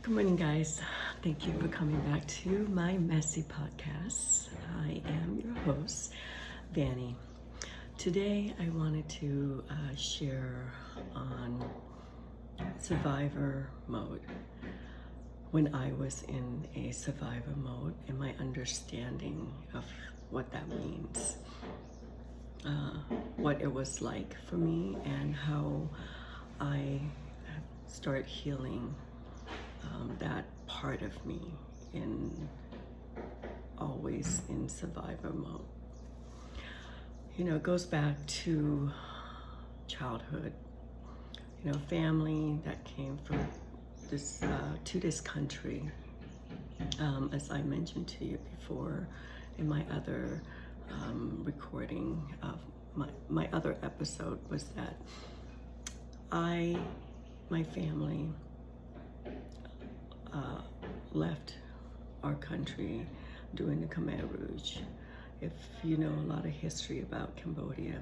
Good morning, guys. Thank you for coming back to my messy podcast. I am your host, Vanny. Today, I wanted to share on survivor mode. When I was in a survivor mode and my understanding of what that means, what it was like for me, and how I start healing that part of me in always in survivor mode. You know, it goes back to childhood. You know, family that came from this to this country. As I mentioned to you before in my other recording of my other episode, was that my family left our country during the Khmer Rouge. If you know a lot of history about Cambodia,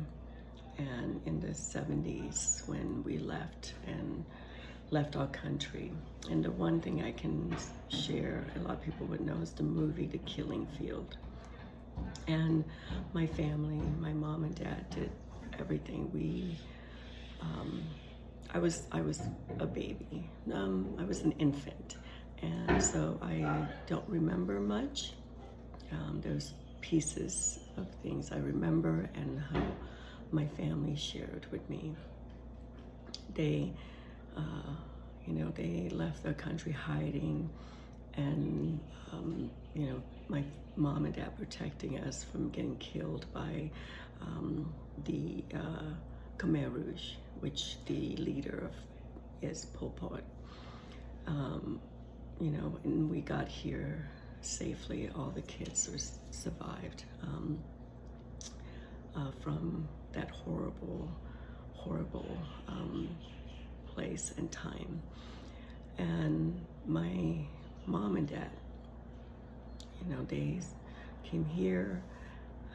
and in the 70s when we left our country. And the one thing I can share, a lot of people would know, is the movie The Killing Field. And my family, my mom and dad, did everything. I was a baby. I was an infant, and so I don't remember much. There's pieces of things I remember and how my family shared with me. They, they left their country hiding, and my mom and dad protecting us from getting killed by the Khmer Rouge, which the leader of is Pol Pot. And we got here safely. All the kids survived from that horrible place and time. And my mom and dad, they came here,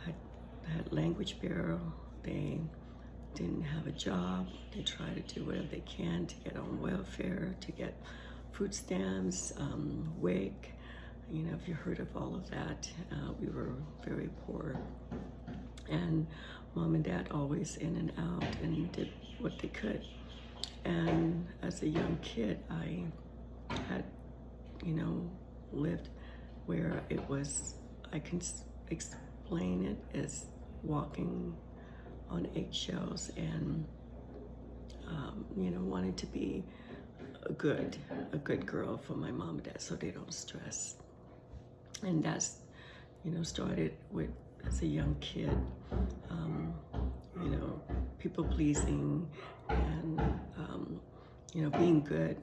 had language barrier. They didn't have a job. They tried to do whatever they can to get on welfare, to get food stamps, WIC. If you heard of all of that, we were very poor. And mom and dad always in and out and did what they could. And as a young kid, I had, lived where it was, I can explain it as walking on eggshells and, wanting to be a good girl for my mom and dad so they don't stress. And that's, started with, as a young kid, people pleasing and, being good,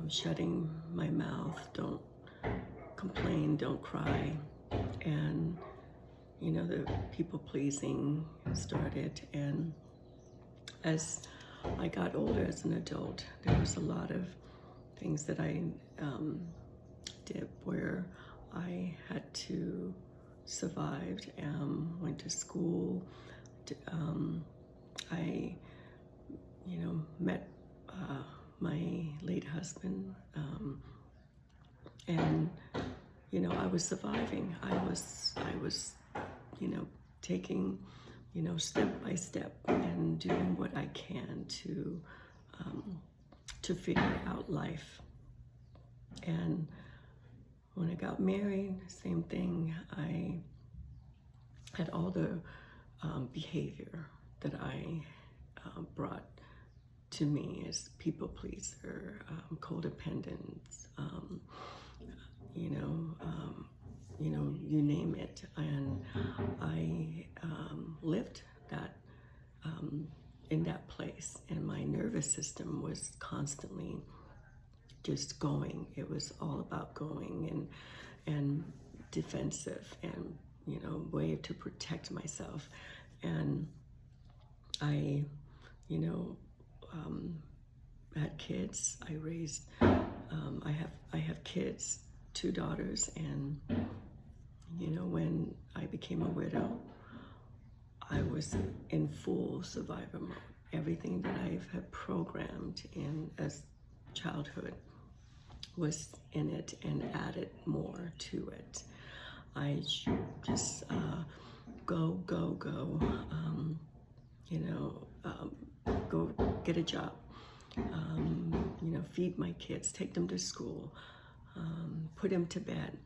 shutting my mouth, don't complain, don't cry. And, the people pleasing started. And as I got older as an adult, there was a lot of things that I did where I had to survive, went to school. I, met my late husband, and, I was surviving. I was, taking, step by step and doing what I can to figure out life. And when I got married, same thing. I had all the behavior that I brought to me as people pleaser, codependence, you name it. And I lived that in that place, and my nervous system was constantly just going. It was all about going and defensive and, way to protect myself. And I, had kids. I raised, I have kids, 2 daughters, and, when I became a widow, I was in full survivor mode. Everything that I have programmed in as childhood was in it and added more to it. I just go, go, go, go get a job, feed my kids, take them to school, put them to bed.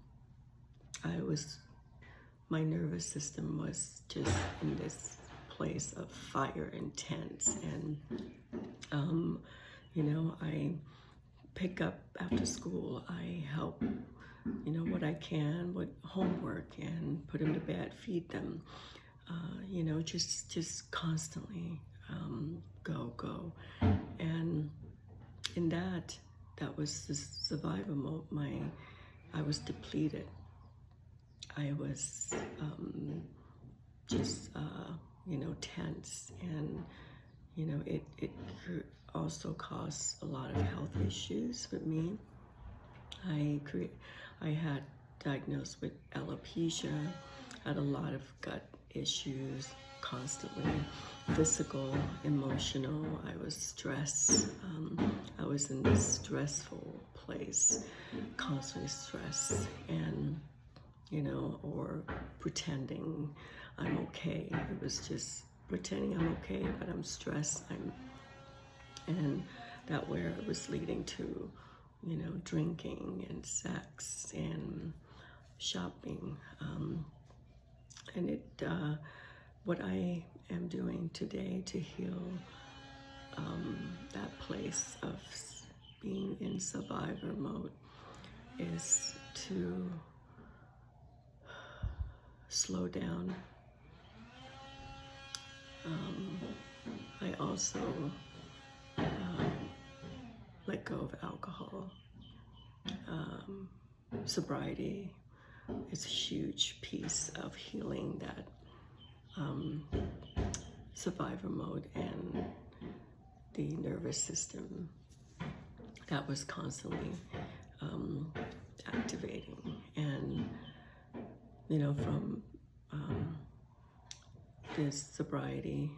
My nervous system was just in this place of fire and tense. And, I pick up after school. I help, what I can with homework and put them to bed, feed them, just constantly go. And in that was the survival mode. I was depleted. I was tense, and it also caused a lot of health issues with me. I had diagnosed with alopecia, had a lot of gut issues constantly, physical, emotional. I was stressed. I was in this stressful place, constantly stressed, and or pretending I'm okay. It was just pretending I'm okay, but I'm stressed. And that where it was leading to, drinking and sex and shopping. And what I am doing today to heal that place of being in survivor mode is to slow down. I also let go of alcohol. Sobriety is a huge piece of healing that survivor mode and the nervous system that was constantly activating. And from this sobriety,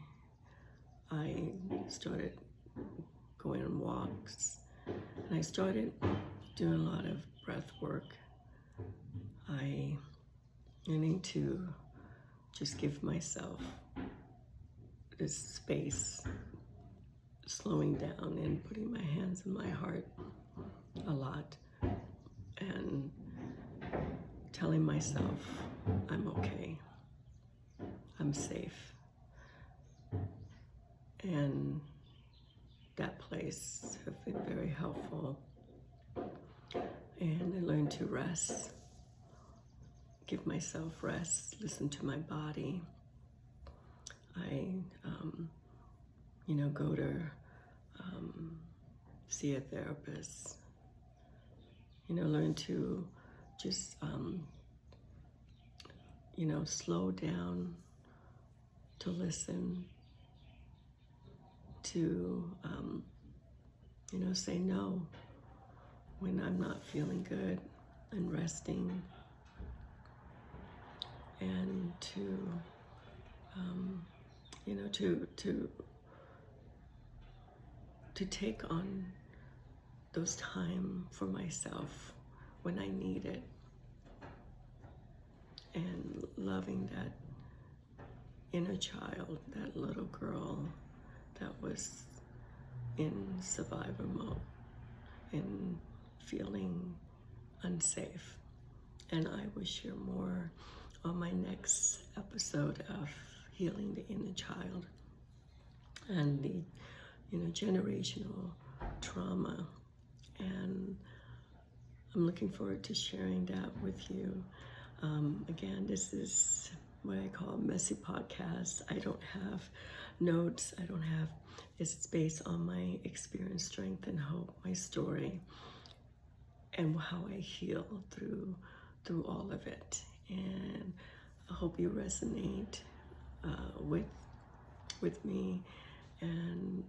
I started going on walks, and I started doing a lot of breath work. I need to just give myself this space, slowing down and putting my hands in my heart a lot, and telling myself I'm okay, I'm safe. And that place has been very helpful. And I learned to rest, give myself rest, listen to my body. I, go to see a therapist. Learn to just, slow down, to listen, to, say no when I'm not feeling good, and resting, and to, to take on those time for myself when I need it, and loving that inner child, that little girl that was in survivor mode and feeling unsafe. And I will share more on my next episode of Healing the Inner Child and the generational trauma. And I'm looking forward to sharing that with you. Again, this is what I call a messy podcast. I don't have notes. It's based on my experience, strength, and hope, my story, and how I heal through all of it. And I hope you resonate with me. And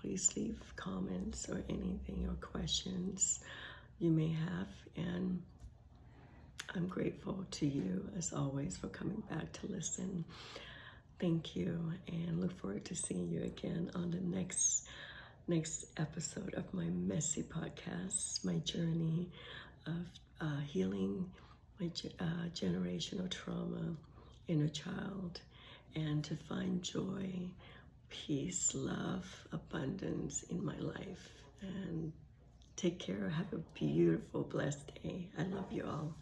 please leave comments or anything or questions you may have. And I'm grateful to you, as always, for coming back to listen. Thank you, and look forward to seeing you again on the next next episode of my messy podcast, my journey of healing my generational trauma, inner child, and to find joy, peace, love, abundance in my life. And take care. Have a beautiful, blessed day. I love you all.